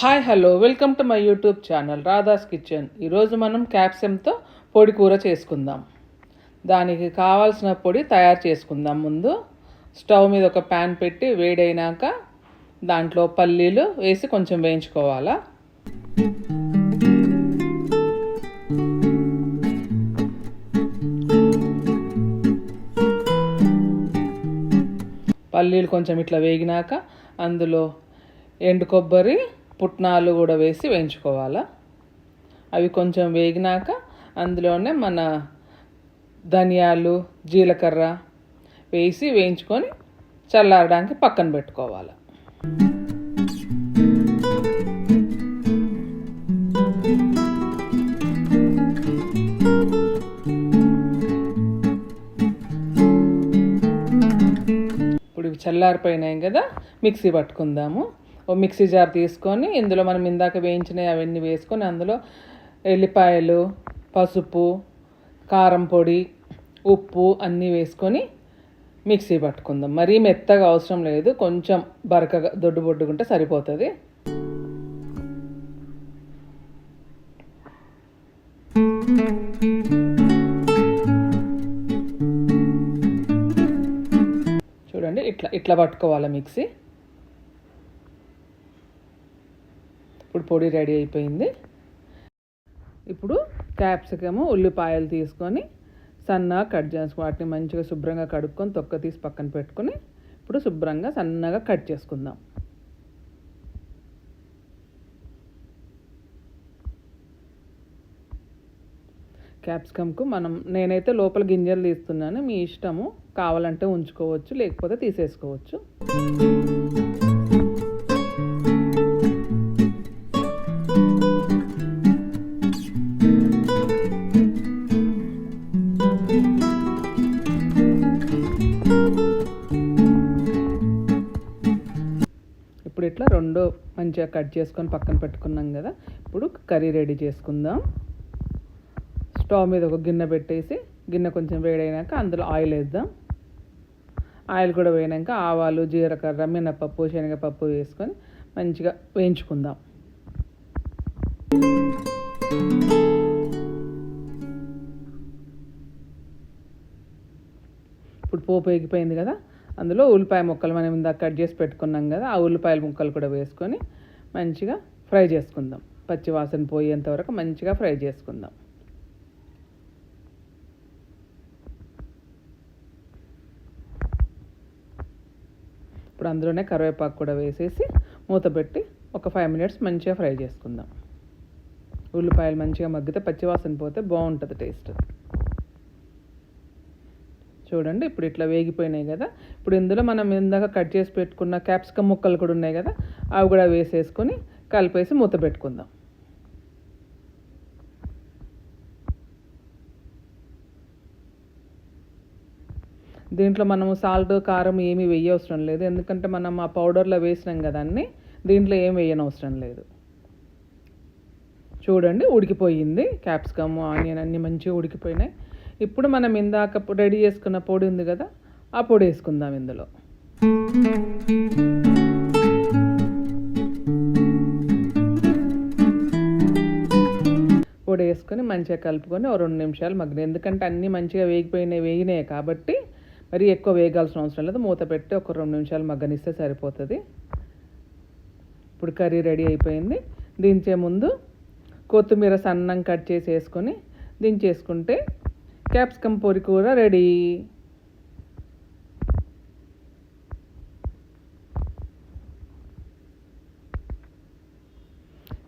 Hi hello welcome to my YouTube channel Radha's kitchen. ఈరోజు మనం క్యాప్సికంతో పొడి కూర చేసుకుందాం. దానికి కావాల్సిన పొడి తయారు చేసుకుందాం. ముందు స్టవ్ మీద ఒక ప్యాన్ పెట్టి వేడైనాక దాంట్లో పల్లీలు వేసి కొంచెం వేయించుకోవాలా. పల్లీలు కొంచెం ఇట్లా వేగినాక అందులో ఎండు కొబ్బరి పుట్నాలు కూడా వేసి వేయించుకోవాలా. అవి కొంచెం వేగినాక అందులోనే మన ధనియాలు జీలకర్ర వేసి వేయించుకొని చల్లారడానికి పక్కన పెట్టుకోవాలి. ఇప్పుడు ఇవి చల్లారిపోయినాయి కదా, మిక్సీ పట్టుకుందాము. ఓ మిక్సీ జార్ తీసుకొని ఇందులో మనం ఇందాక వేయించినవి అవన్నీ వేసుకొని అందులో ఎల్లిపాయలు, పసుపు, కారం పొడి, ఉప్పు అన్నీ వేసుకొని మిక్సీ పట్టుకుందాం. మరీ మెత్తగా అవసరం లేదు, కొంచెం బరకగా దొడ్డు బొడ్డుకుంటే సరిపోతుంది. చూడండి, ఇట్లా పట్టుకోవాలి మిక్సీ. ఇప్పుడు పొడి రెడీ అయిపోయింది. ఇప్పుడు క్యాప్సికము ఉల్లిపాయలు తీసుకొని సన్నగా కట్ చేసుకొని వాటిని మంచిగా శుభ్రంగా కడుక్కొని తొక్క తీసి పక్కన పెట్టుకొని ఇప్పుడు శుభ్రంగా సన్నగా కట్ చేసుకుందాం. క్యాప్సికమ్కు నేనైతే లోపల గింజలు తీస్తున్నాను, మీ ఇష్టము, కావాలంటే ఉంచుకోవచ్చు లేకపోతే తీసేసుకోవచ్చు. ఇప్పుడు ఇట్లా రెండు మంచిగా కట్ చేసుకొని పక్కన పెట్టుకున్నాం కదా. ఇప్పుడు కర్రీ రెడీ చేసుకుందాం. స్టవ్ మీద ఒక గిన్నె పెట్టేసి గిన్నె కొంచెం వేడైనాక అందులో ఆయిల్ వేద్దాం. ఆయిల్ కూడా వేయనాక ఆవాలు, జీలకర్ర, మినపప్పు, శనగపప్పు వేసుకొని మంచిగా వేయించుకుందాం. ఇప్పుడు పోపు ఎగిపోయింది కదా, అందులో ఉల్లిపాయ ముక్కలు మనం ఇందాక కట్ చేసి పెట్టుకున్నాం కదా, ఆ ఉల్లిపాయల ముక్కలు కూడా వేసుకొని మంచిగా ఫ్రై చేసుకుందాం. పచ్చి వాసన పోయేంత వరకు మంచిగా ఫ్రై చేసుకుందాం. ఇప్పుడు అందులోనే కరివేపాకు కూడా వేసేసి మూత పెట్టి ఒక 5 minutes మంచిగా ఫ్రై చేసుకుందాం. ఉల్లిపాయలు మంచిగా మగ్గితే పచ్చి వాసన పోతే బాగుంటుంది టేస్ట్. చూడండి, ఇప్పుడు ఇట్లా వేగిపోయినాయి కదా. ఇప్పుడు ఇందులో మనం ఇందాక కట్ చేసి పెట్టుకున్న క్యాప్సికమ్ ముక్కలు కూడా ఉన్నాయి కదా, అవి కూడా వేసేసుకొని కలిపేసి మూత పెట్టుకుందాం. దీంట్లో మనము సాల్ట్, కారం ఏమీ వేయవసరం లేదు, ఎందుకంటే మనం ఆ పౌడర్లో వేసినాం కదా అన్నీ, దీంట్లో ఏం వేయనవసరం లేదు. చూడండి, ఉడికిపోయింది. క్యాప్సికమ్, ఆనియన్ అన్నీ మంచిగా ఉడికిపోయినాయి. ఇప్పుడు మనం ఇందాక రెడీ చేసుకున్న పొడి ఉంది కదా, ఆ పొడి వేసుకుందాం ఇందులో. పొడి వేసుకొని మంచిగా కలుపుకొని ఓ 2 నిమిషాలు మగ్గినాయి. ఎందుకంటే అన్నీ మంచిగా వేగినాయి కాబట్టి మరి ఎక్కువ వేగాల్సిన అవసరం లేదు. మూత పెట్టి ఒక 2 నిమిషాలు మగ్గనిస్తే సరిపోతుంది. ఇప్పుడు కర్రీ రెడీ అయిపోయింది. దించే ముందు కొత్తిమీర సన్నంగా కట్ చేసి వేసుకొని దించేసుకుంటే క్యాప్సికమ్ పొడి కూర రెడీ.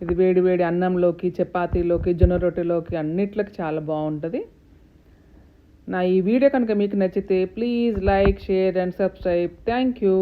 ఇది వేడి వేడి అన్నంలోకి, చపాతీలోకి, జొన్న రొట్టెలోకి అన్నిట్లోకి చాలా బాగుంటుంది. నా ఈ వీడియో కనుక మీకు నచ్చితే please like, share and subscribe. Thank you.